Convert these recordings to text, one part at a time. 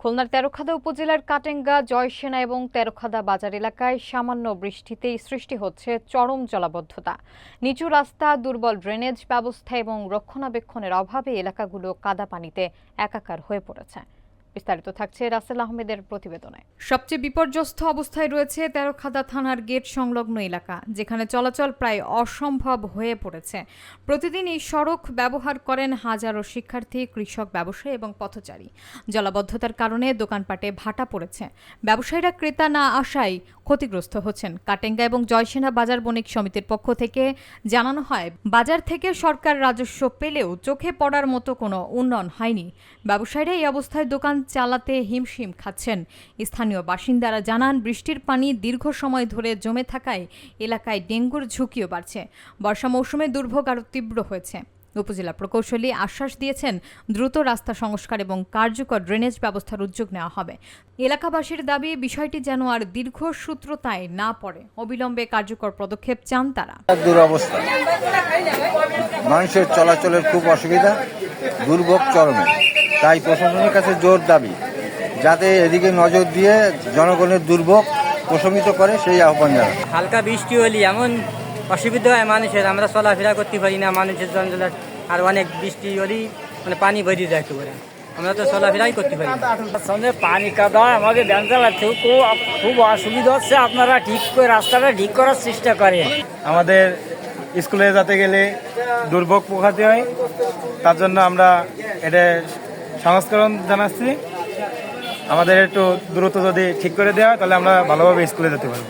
খুলনার তেরখাদা উপজেলার কাটেঙ্গা, জয়সেনা এবং তেরখাদা বাজার এলাকায় সামান্য বৃষ্টিতেই সৃষ্টি হচ্ছে চরম জলাবদ্ধতা। নিচু রাস্তা, দুর্বল ড্রেনেজ ব্যবস্থা এবং রক্ষণাবেক্ষণের অভাবে এলাকাগুলো কাদা পানিতে একাকার হয়ে পড়েছে। বিস্তারিত থাকছে রাসেল আহমেদের প্রতিবেদনে। সবচেয়ে বিপর্যস্ত অবস্থায় রয়েছে তেরখাদা থানার গেট সংলগ্ন এলাকা, যেখানে চলাচল প্রায় অসম্ভব হয়ে পড়েছে। প্রতিদিন এই সড়ক ব্যবহার করেন হাজারো শিক্ষার্থী, কৃষক, ব্যবসায়ী এবং পথচারী। জলাবদ্ধতার কারণে দোকানপাটে ভাটা পড়েছে। ব্যবসায়ীরা ক্রেতা না আসায় ক্ষতিগ্রস্ত হচ্ছেন। কাটেঙ্গা এবং জয়সেনা বাজার বণিক সমিতির পক্ষ থেকে জানানো হয়, বাজার থেকে সরকার রাজস্ব পেলেও চোখে পড়ার মতো কোনো উন্নয়ন হয়নি। ব্যবসায়ীরা এই অবস্থায় দোকান চালাতে হিমশিম খাচ্ছেন। স্থানীয় বাসিন্দারা জানান, বৃষ্টির পানি দীর্ঘ সময় ধরে জমে থাকায় এলাকায় ডেঙ্গুর ঝুঁকিও বাড়ছে। বর্ষা মৌসুমে দুর্ভোগ আরও তীব্র হয়েছে। উপজেলা প্রকৌশলী আশ্বাস দিয়েছেন, দ্রুত রাস্তা সংস্কার এবং কার্যকর ড্রেনেজ ব্যবস্থার উদ্যোগ নেওয়া হবে। এলাকাবাসীর দাবি, বিষয়টি যেন আর দীর্ঘসূত্রতায় না পড়ে। অবিলম্বে কার্যকর পদক্ষেপ চান তারা। দুরবস্থা, মানুষের চলাচলের খুব অসুবিধা, দুর্ভোগ চরমে। তাই প্রশাসনের কাছে জোর দাবি, যাতে এদিকে নজর দিয়ে জনগণের দুর্ভোগ প্রশমিত করে, সেই আহ্বান জানায়। হালকা বৃষ্টি হলে এমন অসুবিধা হয় মানুষের, আমরা চলাফেরা করতে পারি না। মানুষের জঞ্জালের আর অনেক বৃষ্টি হলেই পানি বেরিয়ে যায়, একেবারে আমরা তো চলাফেরাই করতে পারি না। পানি কাদা আমাদের ব্যান চালাচ্ছে খুব অসুবিধা হচ্ছে। আপনারা ঠিক করে রাস্তাটা ঠিক করার চেষ্টা করেন। আমাদের স্কুলে যেতে গেলে দুর্ভোগ পোহাতে হয়, তার জন্য আমরা এটা সংস্করণ জানাচ্ছি। আমাদের একটু দ্রুত যদি ঠিক করে দেওয়া, তাহলে আমরা ভালোভাবে স্কুলে যেতে পারবো।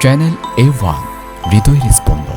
চ্যানেল A1, হৃদয়ের স্পন্দন।